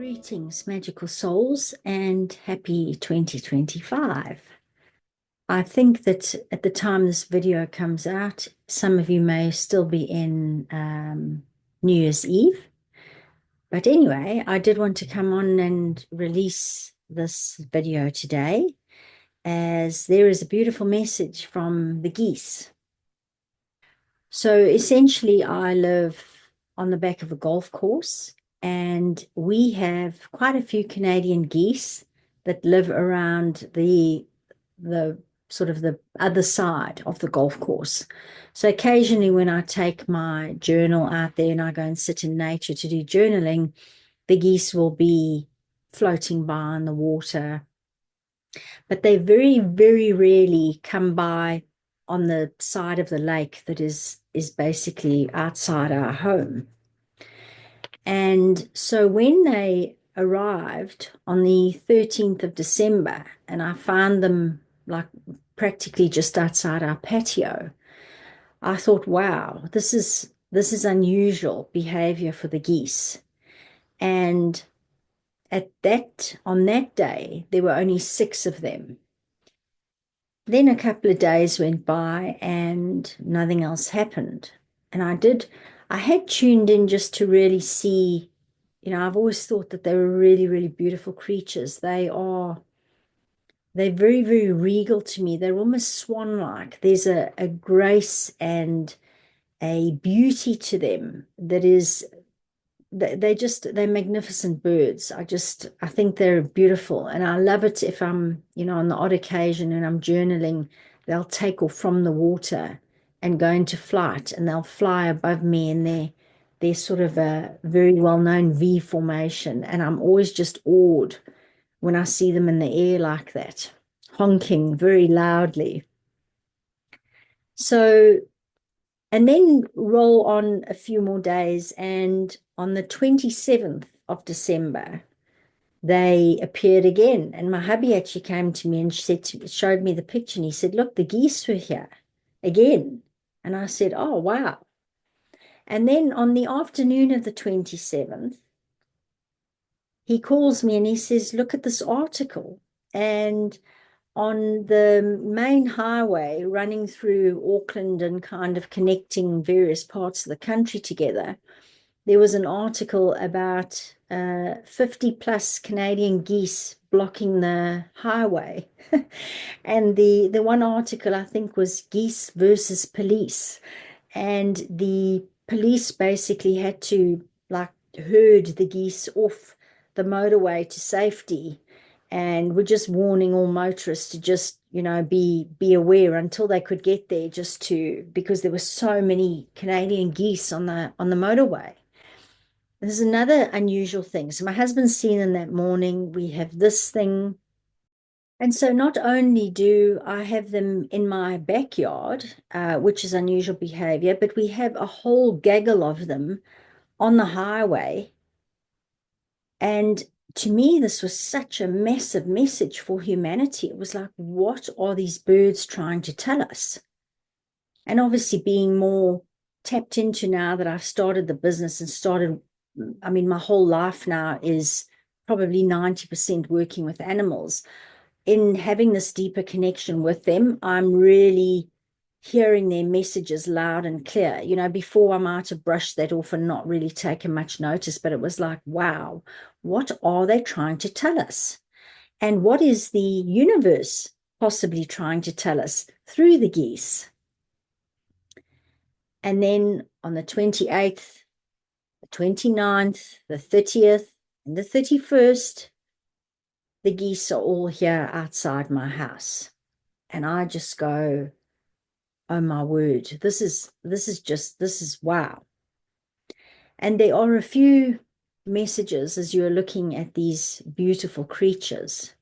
Greetings, magical souls, and happy 2025. I think that at the time this video comes out, some of you may still be in New Year's Eve. But anyway, I did want to come on and release this video today, as there is a beautiful message from the geese. So essentially, I live on the back of a golf course, and we have quite a few Canadian geese that live around the sort of the other side of the golf course. So occasionally when I take my journal out there and I go and sit in nature to do journaling, the geese will be floating by on the water, but they very, very rarely come by on the side of the lake that is basically outside our home. And so when they arrived on the 13th of December, and I found them like practically just outside our patio, I thought, wow, this is unusual behavior for the geese. And on that day, there were only 6 of them. Then a couple of days went by and nothing else happened. And I had tuned in just to really see, I've always thought that they were really, really beautiful creatures. They're very, very regal to me. They're almost swan-like. There's a grace and a beauty to them that is they're magnificent birds. I think they're beautiful, and I love it if I'm, on the odd occasion and I'm journaling, they'll take off from the water and go into flight, and they'll fly above me, and they're sort of a very well-known V formation, and I'm always just awed when I see them in the air like that, honking very loudly. So and then roll on a few more days, and on the 27th of December, they appeared again. And my hubby actually came to me and showed me the picture, and he said, look, the geese were here again. And I said, oh, wow. And then on the afternoon of the 27th, he calls me and he says, look at this article. And on the main highway running through Auckland and kind of connecting various parts of the country together, there was an article about 50 plus Canadian geese blocking the highway. And the one article, I think, was geese versus police. And the police basically had to like herd the geese off the motorway to safety, and we're just warning all motorists to just be aware until they could get there, just to because there were so many Canadian geese on the motorway. There's another unusual thing. So my husband's seen them that morning. We have this thing. And so not only do I have them in my backyard, which is unusual behavior, but we have a whole gaggle of them on the highway. And to me, this was such a massive message for humanity. It was like, what are these birds trying to tell us? And obviously being more tapped into now that I've started the business and my whole life now is probably 90% working with animals. In having this deeper connection with them, I'm really hearing their messages loud and clear. Before I might have brushed that off and not really taken much notice, but it was like, wow, what are they trying to tell us? And what is the universe possibly trying to tell us through the geese? And then on the 28th, the 29th, the 30th, and the 31st, the geese are all here outside my house. And I just go, oh my word, this is wow. And there are a few messages as you're looking at these beautiful creatures.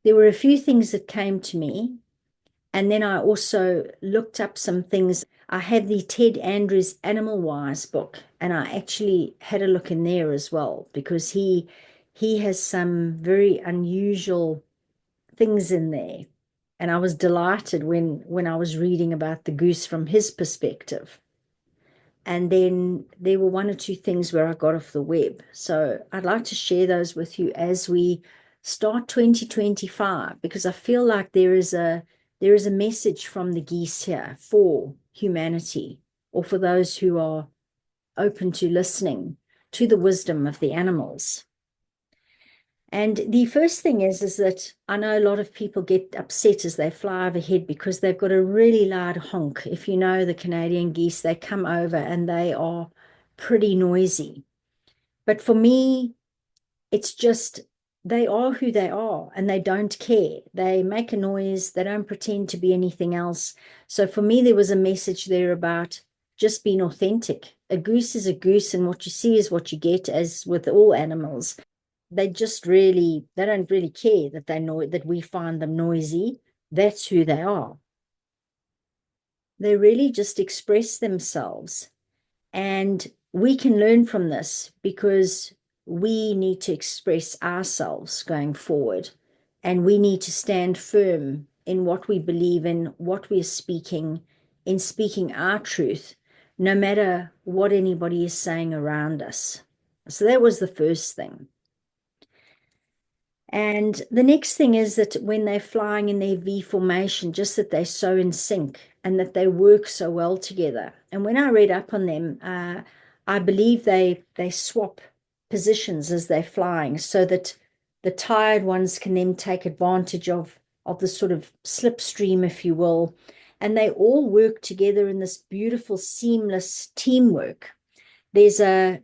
There were a few things that came to me. And then I also looked up some things. I have the Ted Andrews Animal Wise book, and I actually had a look in there as well, because he has some very unusual things in there. And I was delighted when I was reading about the goose from his perspective. And then there were one or two things where I got off the web. So I'd like to share those with you as we start 2025, because I feel like there is a message from the geese here for humanity, or for those who are open to listening to the wisdom of the animals. And the first thing is that I know a lot of people get upset as they fly overhead because they've got a really loud honk. If you know the Canadian geese, they come over and they are pretty noisy. But for me, it's just they are who they are and they don't care. They make a noise, they don't pretend to be anything else. So for me, there was a message there about just being authentic. A goose is a goose, and what you see is what you get, as with all animals. They don't really care that they know that we find them noisy. That's who they are. They really just express themselves. And we can learn from this, because we need to express ourselves going forward. And we need to stand firm in what we believe in, what we're speaking, in speaking our truth, no matter what anybody is saying around us. So that was the first thing. And the next thing is that when they're flying in their V formation, just that they're so in sync and that they work so well together. And when I read up on them, I believe they swap positions as they're flying, so that the tired ones can then take advantage of the sort of slipstream, if you will. And they all work together in this beautiful, seamless teamwork. There's a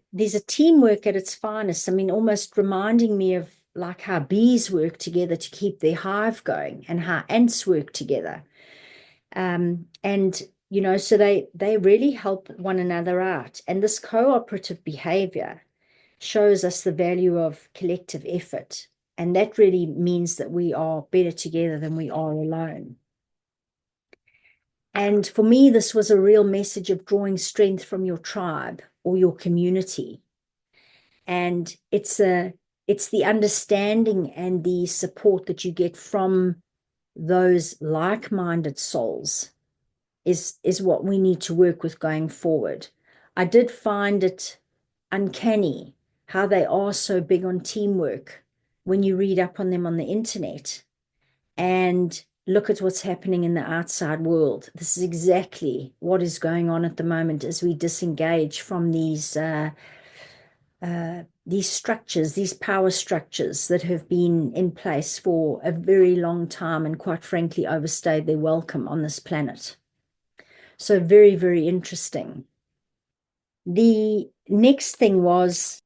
teamwork at its finest. I mean, almost reminding me of like how bees work together to keep their hive going, and how ants work together. And so they really help one another out. And this cooperative behavior shows us the value of collective effort. And that really means that we are better together than we are alone. And for me, this was a real message of drawing strength from your tribe or your community. And it's the understanding and the support that you get from those like-minded souls is what we need to work with going forward. I did find it uncanny how they are so big on teamwork when you read up on them on the internet and look at what's happening in the outside world. This is exactly what is going on at the moment as we disengage from these structures, these power structures that have been in place for a very long time and quite frankly overstayed their welcome on this planet. So very, very interesting. The next thing was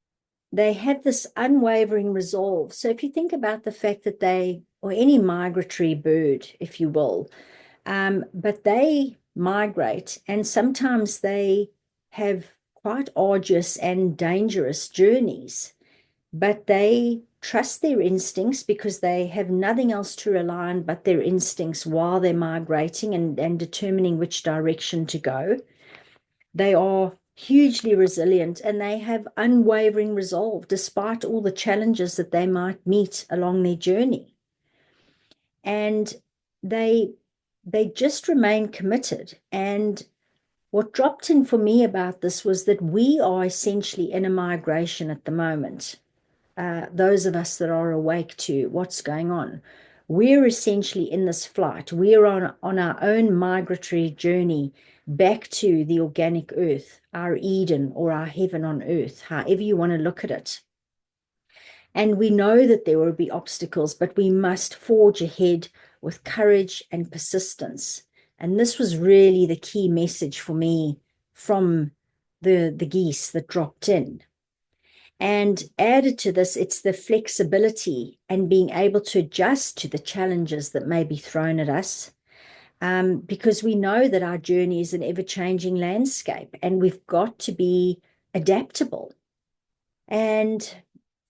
they have this unwavering resolve. So if you think about the fact that or any migratory bird, if you will, but they migrate, and sometimes they have quite arduous and dangerous journeys, but they trust their instincts because they have nothing else to rely on but their instincts while they're migrating and determining which direction to go. They are hugely resilient and they have unwavering resolve despite all the challenges that they might meet along their journey. And they just remain committed. And what dropped in for me about this was that we are essentially in a migration at the moment. Those of us that are awake to what's going on, we're essentially in this flight. We're on our own migratory journey back to the organic earth, our Eden or our heaven on earth, however you want to look at it. And we know that there will be obstacles, but we must forge ahead with courage and persistence. And this was really the key message for me from the geese that dropped in. And added to this, it's the flexibility and being able to adjust to the challenges that may be thrown at us, because we know that our journey is an ever-changing landscape and we've got to be adaptable. And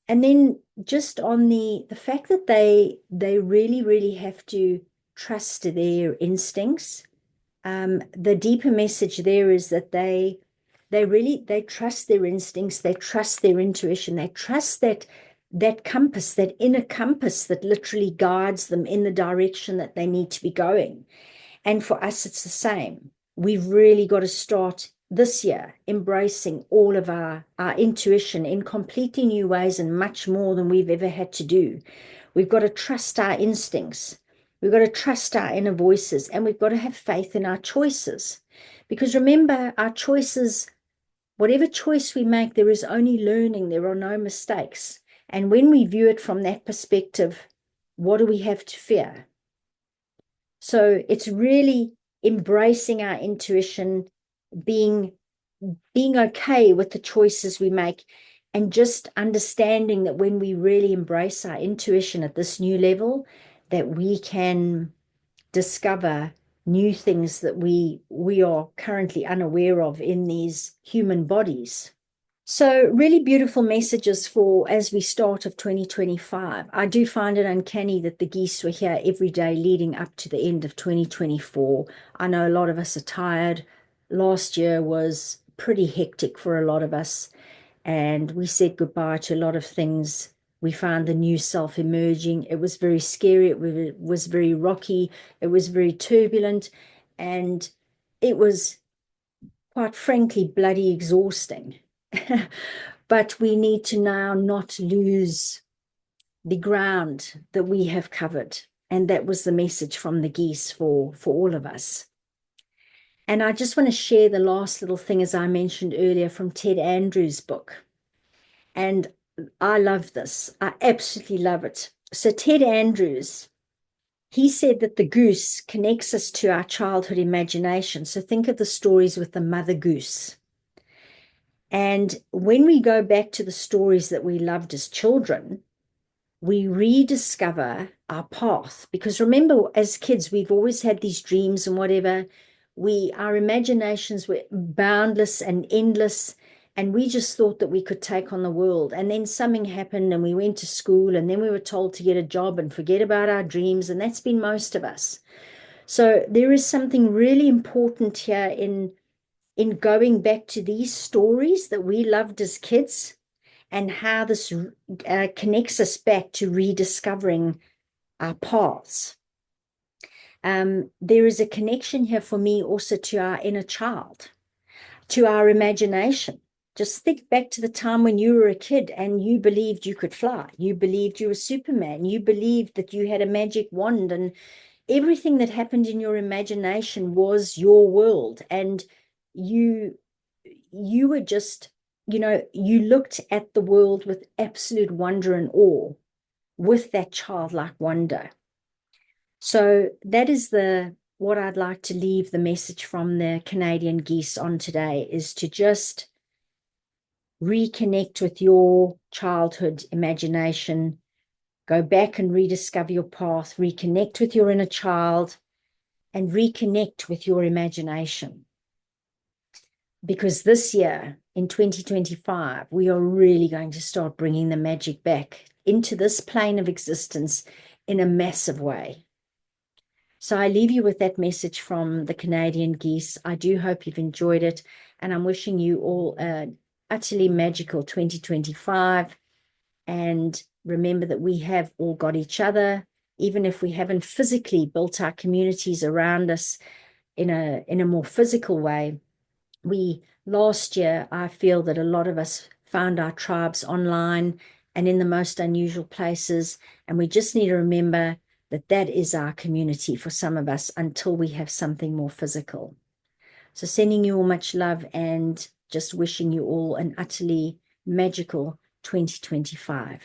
then just on the fact that they really, really have to trust their instincts. The deeper message there is that they trust their instincts, they trust their intuition, they trust that compass, that inner compass that literally guides them in the direction that they need to be going. And for us, it's the same. We've really got to start this year embracing all of our intuition in completely new ways and much more than we've ever had to do. We've got to trust our instincts. We've got to trust our inner voices, and we've got to have faith in our choices. Because remember, our choices, whatever choice we make, there is only learning, there are no mistakes. And when we view it from that perspective, what do we have to fear? So it's really embracing our intuition, being okay with the choices we make, and just understanding that when we really embrace our intuition at this new level, that we can discover new things that we are currently unaware of in these human bodies. So really beautiful messages for as we start of 2025. I do find it uncanny that the geese were here every day leading up to the end of 2024. I know a lot of us are tired. Last year was pretty hectic for a lot of us, and we said goodbye to a lot of things. We found the new self emerging. It was very scary. It was very rocky. It was very turbulent, and it was, quite frankly, bloody exhausting. But we need to now not lose the ground that we have covered. And that was the message from the geese for all of us. And I just want to share the last little thing, as I mentioned earlier, from Ted Andrews' book. And I love this. I absolutely love it. So Ted Andrews, he said that the goose connects us to our childhood imagination. So think of the stories with the mother goose. And when we go back to the stories that we loved as children, we rediscover our path. Because remember, as kids, we've always had these dreams and whatever. Our imaginations were boundless and endless, and we just thought that we could take on the world. And then something happened, and we went to school, and then we were told to get a job and forget about our dreams, and that's been most of us. So there is something really important here in going back to these stories that we loved as kids, and how this connects us back to rediscovering our paths. There is a connection here for me also to our inner child, to our imagination. Just think back to the time when you were a kid and you believed you could fly. You believed you were Superman. You believed that you had a magic wand, and everything that happened in your imagination was your world. And you were just, you looked at the world with absolute wonder and awe, with that childlike wonder. So that is what I'd like to leave the message from the Canadian geese on today, is to just reconnect with your childhood imagination, go back and rediscover your path, reconnect with your inner child, and reconnect with your imagination. Because this year, in 2025, we are really going to start bringing the magic back into this plane of existence in a massive way. So I leave you with that message from the Canadian geese. I do hope you've enjoyed it, and I'm wishing you all an utterly magical 2025. And remember that we have all got each other, even if we haven't physically built our communities around us in a more physical way. Last year, I feel that a lot of us found our tribes online and in the most unusual places. And we just need to remember that that is our community for some of us until we have something more physical. So sending you all much love, and just wishing you all an utterly magical 2025.